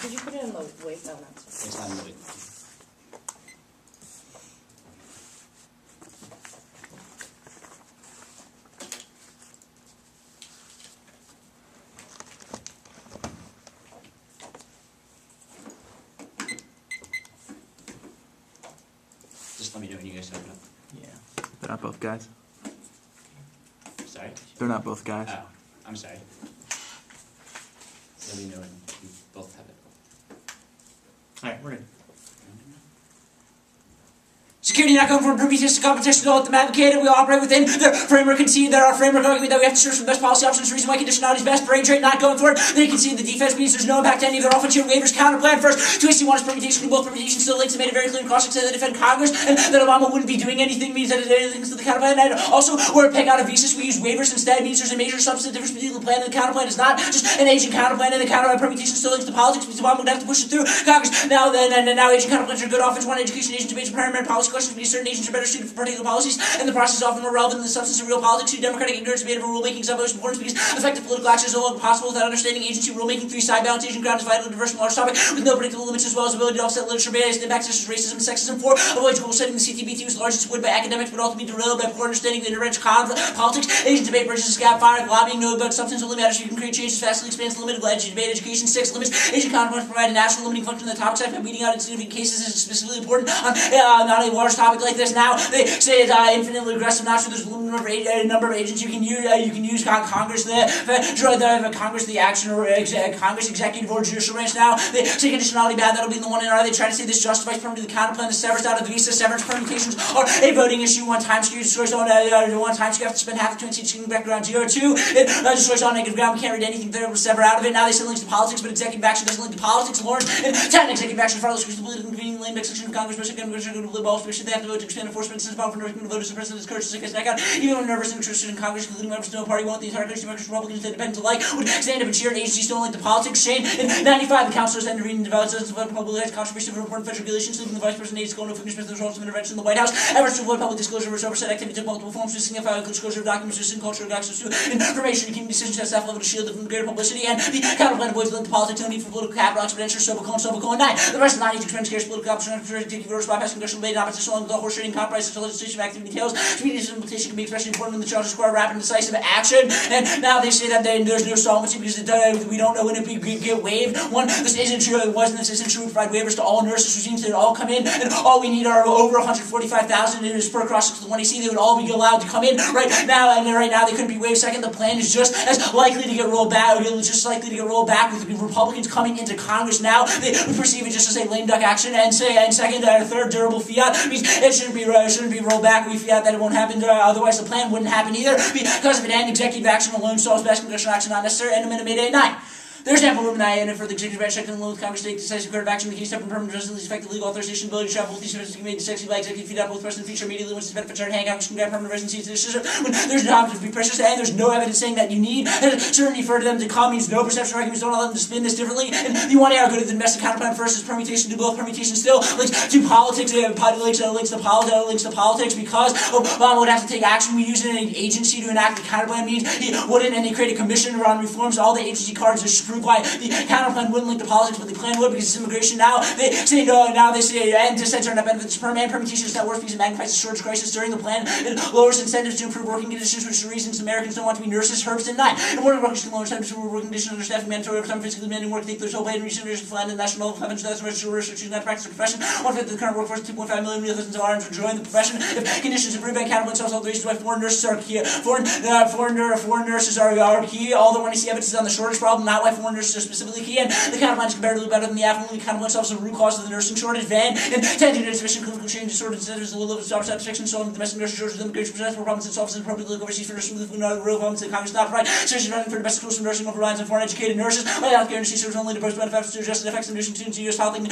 Did you put it in the wake? No, not. It's not in the wake. Just let me know when you guys open up. Yeah. They're not both guys. Sorry? They're not both guys. Oh, I'm sorry. Let me know when you both have it. Alright, we're good. Security not going for previous competition to them advocated. We operate within their framework, concede that our framework argument that we have to search for the best policy options, reason why conditionality is best, brain trait not going for it. They concede the defense means there's no impact to any of their offensive waivers. Counter plan first. 2NC wants permutation, both permutations still links and made it very clear in cross that they defend Congress and that Obama wouldn't be doing anything means that it links to the counter plan. And also, we're a peg out of visas. We use waivers instead means there's a major substantive difference between the plan and the counter plan. It's not just an agent counter plan and the counter permutation still links to politics because Obama would have to push it through Congress. Now agent counter plans are good offense. One education agent debates primary policy questions because certain agents are better suited for particular policies, and the process is often more relevant than the substance of real politics. Two democratic ignorance debate of rulemaking is of most importance because effective political action is no longer possible without understanding agency rulemaking. Three side balance agent ground is vital to diverse and large topic with no predictable limits as well as ability to offset literature bias and impacts such as racism and sexism. Four, avoid goal setting the CTBT was largely supported by academics but ultimately derailed by poor understanding of the intervention politics. Agent debate bridges the gap. Five, lobbying no about substance only matters. You can create changes fastly expands the limit of agent debate education. Six, limits agent counterparts provide a national limiting function on the topic side by weeding out insignificant cases is specifically important on not a large topic like this. Now they say it's infinitely aggressive. Not sure there's a limited number of agents you can use. You can use Congress, Congress, the action or Congress, executive or judicial branch. Now they say conditionality bad. That'll be the one in. Are they trying to say this justifies permitting the counter plan? The severance out of the visa severance permutations are a voting issue. One time skew destroys on one time you have to spend half the 2NC background 0-2. It destroys on negative ground. We can't read anything there. We'll sever out of it. Now they say links to politics, but executive action doesn't link to politics. Lawrence and 10 executive action follows the political convening lane back section of Congress. Most they have to vote to expand enforcement since power for North voters. The president is courage to stick his neck out. Even when nervous and interested in Congress, including members of no party, won't the entire country, Democrats, Republicans, Independents alike would stand up and cheer. Agencies don't link to politics. Shane in 95, the councilors ended reading developed dozens of public controversy of important federal regulations, leaving the vice president aides going to finish with the results of intervention in the White House. Efforts to avoid public disclosure of oversight activity took multiple forms, signifying disclosure of documents, resisting cultural access to information, keeping decisions at staff level to shield them from greater publicity, and the counterplan avoids linked to politics, no need for political capital, exponential, Sobacone 9. The rest of 92 trends carries political opportunity, taking voters bypass congressional debate, opposition along with the horse trading, compromise, such legislation activity details. Community implementation can be especially important when the charges require rapid and decisive action. And now they say that there's no solvency because we don't know when it get waived. One, this isn't true. It wasn't. This isn't true. We provide waivers to all nurses regimes. They would all come in, and all we need are over 145,000. It is per cross to the 1AC. They would all be allowed to come in right now. And right now they couldn't be waived. Second, the plan is just as likely to get rolled back. Just likely to get rolled back with the Republicans coming into Congress now. They would perceive it just as a lame duck action. And second, third, durable fiat means it shouldn't be rolled back. We fiat that it won't happen. Otherwise, the plan wouldn't happen either because of it. And executive action alone solves best congressional action not necessary. And a minute 9. There's ample room in IANA for the executive branch second alone with Congress to take decisive court of action. The key step in permanent residency, effective legal authorization, ability to travel with these services can be made sexy by executive feed out both present and future immediately once its benefits are in hand. Congress can grant permanent residency to decision when there's no option to be precious and there's no evidence saying that you need. And certainty for them to come means no perception arguments. Don't allow them to spin this differently. And the one area good at the domestic counterplan first is permutation. Do both permutations still links to politics. Links to politics because Obama would have to take action. We use an agency to enact the counterplan means he wouldn't, and they create a commission around reforms. All the agency cards are screwed by the counterplan wouldn't link to politics, but the plan would because it's immigration. Now they say no. Now they say and dissents are not benefits per man. Permutation is not worth because it magnifies the shortage crisis during the plan. It lowers incentives to improve working conditions, which is the reasons Americans don't want to be nurses. Herbs and 9. And more workers can lower incentives to improve working conditions, understaffing, mandatory overtime, physically demanding work. Take their sole paid and recent years to land the national level. 500,000 registered workers choosing not to practice their profession. 1/5 of the current workforce, 2.5 million real thousands of RNs would join the profession. If conditions improve by counterplan, solves all the reasons why foreign nurses are key. Foreign nurses are key. All the one you see evidence is on the shortage problem, not why foreign nurses are specifically key. And the counterplan is comparatively better than the affluent. The counterplan solves the root cause of the nursing shortage. Van and tending to insufficient clinical change disorder incentives, a little of job satisfaction, solving the domestic nursing shortage, immigration presents more problems and solves inappropriately look overseas for nursing with no real problems that Congress not provide. Seriously running for domestic schools from nursing over reliance on foreign educated nurses. While healthcare industry serves only to burst benefits to adjust the effects of nursing students to U.S. housing,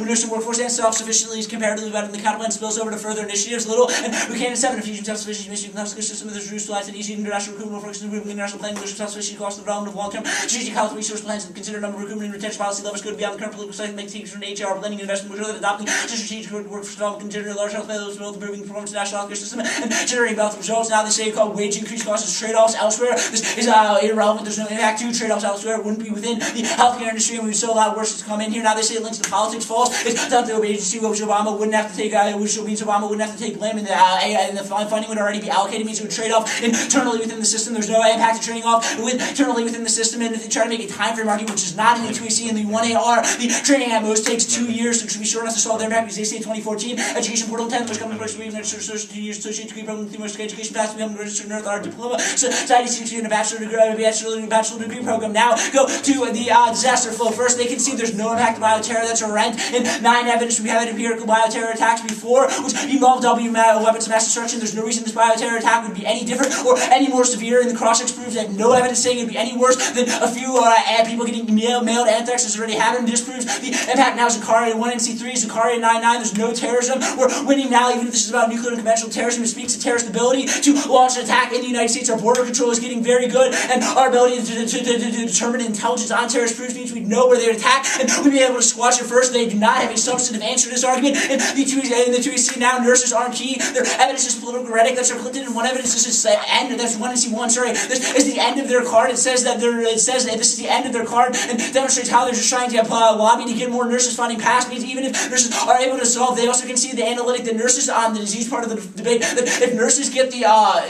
nursing workforce and self-sufficiently is comparatively better than the counterplan spills over to further initiatives. Little and Buchanan 7 infusion self-sufficiency mission economic system of the rules to life and easy international recruitment focus on improving international planning, leadership self-sufficiency cost of development of long-term strategic health resources. source plans and consider a number of recruitment and retention policy levels go beyond the current political cycle, make takes from HR, blending and investment, which are adopting strategic workforce development, considering large health levels, improving performance of the national healthcare system, and generating wealth results. Now they say called wage increase costs as trade-offs elsewhere. This is irrelevant. There's no impact to trade-offs elsewhere. It wouldn't be within the healthcare industry, and we saw a lot worse to come in here. Now they say it links to politics false. It's not the agency which Obama wouldn't have to take, which means Obama wouldn't have to take blame, and the funding would already be allocated. Means it would trade off internally within the system. There's no impact to trading off internally within the system, and if they try to make a time frame market, which is not in the 2AC and the 1AR, the trading at most takes 2 years, so it should be short enough to solve their impact because they say 2014 education portal 10 which comes first week next social 2 years associate degree program with the education path to become a registered nurse or diploma society 6 years in a bachelor degree program. Now go to the disaster flow. First they can see there's no impact to bioterror. That's a rent in 9 evidence. We have empirical bioterror attacks before which involved weapons of mass destruction. There's no reason this bioterror attack would be any different or any more severe, and the cross-checks proves that no evidence saying it would be any worse than a few people getting mailed anthrax has already happened. Disproves the impact. Now Zakaria 1NC3, Zakaria 99. There's no terrorism. We're winning now, even if this is about nuclear and conventional terrorism. It speaks to terrorist ability to launch an attack in the United States. Our border control is getting very good, and our ability to determine intelligence on terrorist proofs means we know where they would attack, and we'd be able to squash it first. They do not have a substantive answer to this argument. In the 2AC now, nurses aren't key. Their evidence is political rhetoric. That's our Clinton, and one evidence is the end. That's 1NC1. Sorry, this is the end of their card. It says that this is the end of their card, and demonstrates how they're just trying to lobby to get more nurses funding passed. Means even if nurses are able to solve, they also can see the analytic that nurses on the disease part of the debate that if nurses get the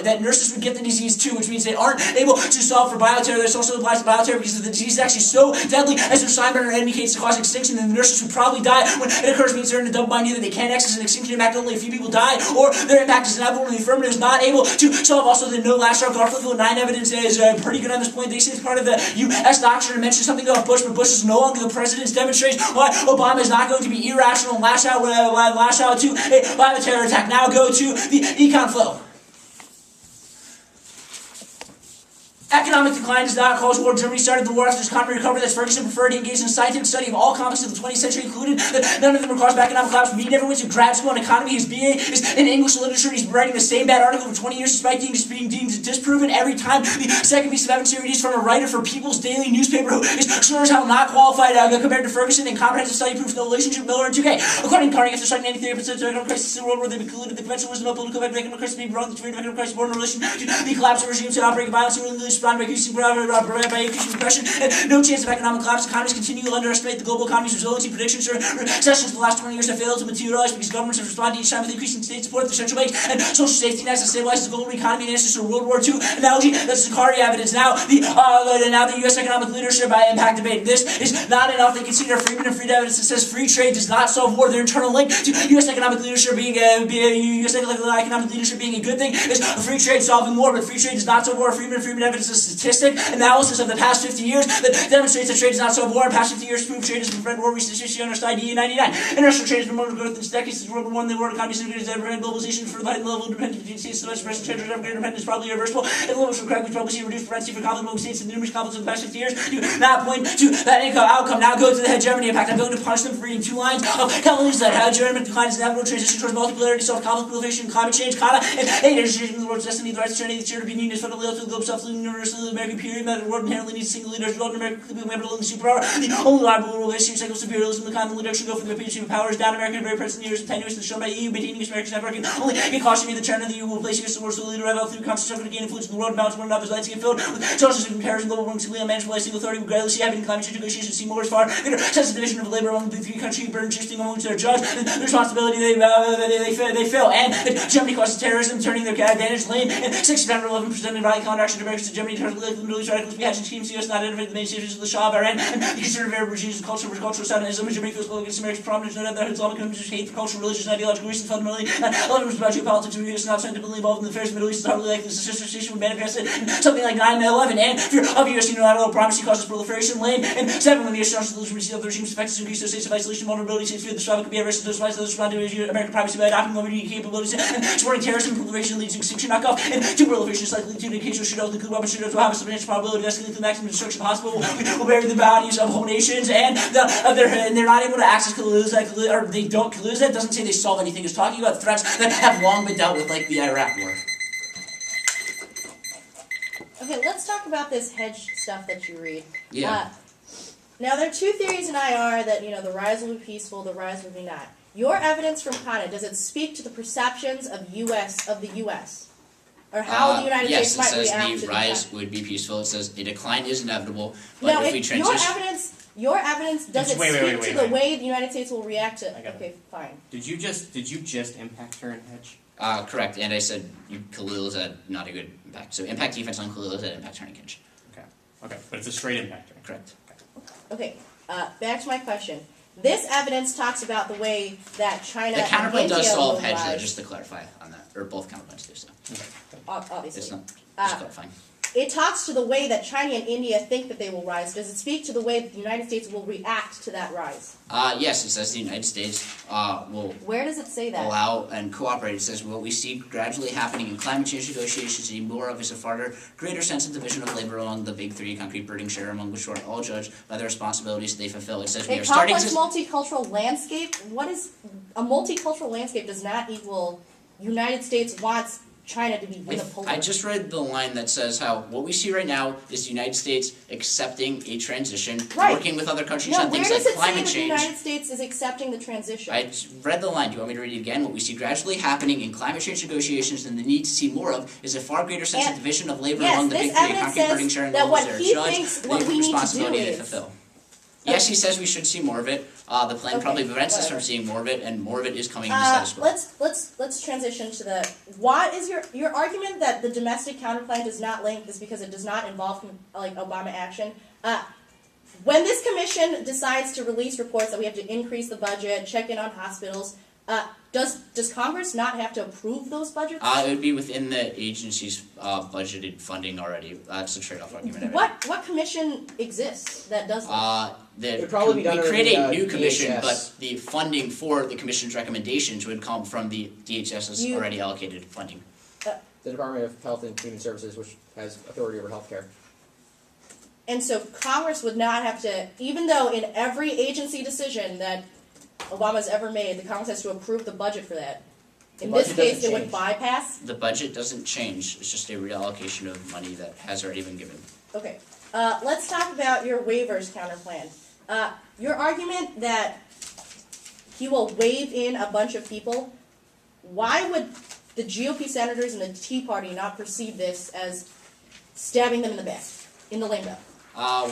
that nurses would get the disease too, which means they aren't able to solve for bioterror. This also applies to bioterror because the disease is actually so deadly, as their sign banner indicates, to cause extinction, and the nurses would probably die when it occurs. Means they're in a double bind, either they can't access an extinction impact, only a few people die, or their impact is inevitable and the affirmative is not able to solve. Also, the no last drug Garfield 9 evidence is pretty good on this point. They say it's part of the U.S. doctrine to mention something about Bush, but Bush is no longer the president. It demonstrates why Obama is not going to be irrational and lash out to a bioterror attack. Now go to the econ flow. Economic decline does not cause war. Germany started the war after its economy recovered. That's Ferguson preferred to engage in a scientific study of all conflicts of the 20th century, included that none of them were caused by economic collapse. He never went to grad school in economy. His BA is in English literature. He's been writing the same bad article for 20 years despite being deemed disproven every time. The second piece of evidence here is from a writer for People's Daily newspaper who is sure how not qualified compared to Ferguson, and comprehensive study proves no relationship. Miller and 2K. According to Carney, after studying 93% of the economic crisis in the world war, they concluded the conventional wisdom of political economic crisis being wrong. The theory of economic crisis born in relation to the collapse of regimes that operate violence and really respond by increasing by increasing depression and no chance of economic collapse. Economists continue to underestimate the global economy's resiliency. Predictions for recessions for the last 20 years have failed to materialize because governments have responded each time with increasing state support, the central banks, and social safety nets that stabilizes the global economy and answers to World War II analogy. That's Zakaria evidence. Now the U.S. economic leadership by impact debate. This is not enough. They consider Freeman and Freed evidence that says free trade does not solve war. Their internal link to U.S. economic leadership being a good thing is free trade solving war, but free trade does not solve war. Freeman and Freeman evidence is statistic analysis of the past 50 years that demonstrates that trade does not solve war. In past 50 years, proof trade has prevented war. Research under IDE 99. International trade has been more growth in decades since World War I. The world economy has ever had globalization for the level of independence between states. The domestic present trade has ever greater independence is probably irreversible. And the limits for correct which probably reduced propensity for conflict among states and numerous conflicts in the past 50 years do not point to that outcome. Now go to the hegemony impact. I'm going to punish them for reading 2 lines of Kelly's that hegemony decline is inevitable transition towards multipolarity, self-conflict, proliferation, climate change, Kana, and education in the world's destiny, the rights to the European Union is fundamentally to the globe, self-living, universally, the American period, that the world inherently needs a single leader, developed in America, could be a member of the superpower. The only reliable relationship, cycle of imperialism, the common direction go from the opinion of powers down America, very present in the years of tenuous and shown by EU, maintaining America's network, and only get caution me the trend of the EU will place against the world, so the leader of through constant effort to gain influence in the world, and balance one another's lights get filled with sources of comparison, global warming, simply unmanageable by single authority, regardless of having climate change negotiations, see more as far, greater sense of division of labor among the 3 country burden shifting among which they're judged, and the responsibility they fail, and Germany causes terrorism, turning their advantage lane, and 611% of violent counter action to America to Germany, turns the Middle East radicals, behashing schemes, the US not identified the main stages of the Shah of Iran, and the conservative Arab regimes of cultural Southern Islam, Germany feels against America's prominence, no doubt that Islamic countries hate for cultural, religious, and ideological reasons fundamentally, and elements about geopolitics and US not scientifically involved in the affairs of the Middle East is hardly likely the situation would manifest it in something like 9/11, and fear of US unilateral diplomacy causes proliferation lane, and 7 when the US of the regime's effects increase their states of isolation, vulnerability, states fear the struggle could be arrested, those flights, those respond to American privacy by adopting limited capabilities, and supporting terrorism proliferation leads to extinction knockoff, and 2 proliferation is likely to occasional shootout, include weapons shootouts will have a substantial probability of escalating to the maximum destruction possible, will bury the bodies of whole nations, and they're not able to access Kaluza, or they don't. Kaluza doesn't say they solve anything. It's talking about threats that have long been dealt with, like the Iraq War. Okay, let's talk about this hedge stuff that you read. Yeah. Now, there are two theories in IR that, the rise will be peaceful, the rise will be not. Your evidence from Kana, does it speak to the perceptions of the U.S.? Or how the United States might react to Yes, the it says the rise would be peaceful. It says a decline is inevitable, but now, if we transition... Your evidence, does it speak to the way the United States will react to... Okay, fine. Did you just impact turn hedge? Correct, and I said Khalil is at not a good impact. So impact defense on Khalil is at impact turning hinge. Okay, but it's a straight impact turn. Correct. Okay, back to my question. This evidence talks about the way that China The and counterpoint India does solve will hedge, though, rise. just to clarify on that. Or both counterpoints do so. Obviously. It's not just clarifying. It talks to the way that China and India think that they will rise. Does it speak to the way that the United States will react to that rise? Yes, it says the United States will Where does it say that? allow and cooperate. It says what we see gradually happening in climate change negotiations and more of is a far greater sense of division of labor among the big three, concrete burden share among which are all judged by the responsibilities they fulfill. It says we A are starting complex to... multicultural landscape? What is... A multicultural landscape does not equal United States wants China to be unipolar. I just read the line that says how what we see right now is the United States accepting a transition, working with other countries on things like climate change. Where does it say that the United States is accepting the transition? I read the line. Do you want me to read it again? What we see gradually happening in climate change negotiations and the need to see more of is a far greater sense of division of labor among the big three, concrete burden sharing that what what he thinks what we need to do responsibility they is... fulfill. Yes, he says we should see more of it. The plan probably prevents us from seeing more of it, and more of it is coming in the status quo. Let's transition to the... What is your argument that the domestic counterplan does not link is because it does not involve Obama action? When this commission decides to release reports that we have to increase the budget, check in on hospitals, does Congress not have to approve those budgets? It would be within the agency's budgeted funding already. That's a trade-off argument. What commission exists that does that? It would probably be done we create under a new the commission, DHS. but the funding for the commission's recommendations would come from the DHS's already allocated funding. The Department of Health and Human Services, which has authority over healthcare. And so Congress would not have to, even though in every agency decision that Obama's ever made, the Congress has to approve the budget for that. In this case, it would bypass? The budget doesn't change. It's just a reallocation of money that has already been given. Okay. Let's talk about your waivers counterplan. Your argument that he will waive in a bunch of people, why would the GOP senators and the Tea Party not perceive this as stabbing them in the back, in the lame duck?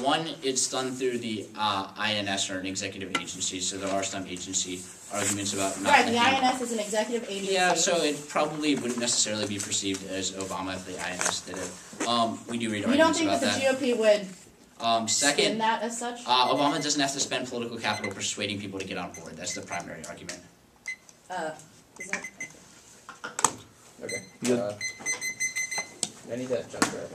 One, it's done through the INS or an executive agency, so there are some agency arguments about not... Right, the INS is an executive agency. Yeah, so it probably wouldn't necessarily be perceived as Obama if the INS did it. We do read arguments about that. You don't think that the GOP would second, spin that as such? Obama doesn't have to spend political capital persuading people to get on board. That's the primary argument. Is that... Okay. I need to jump there.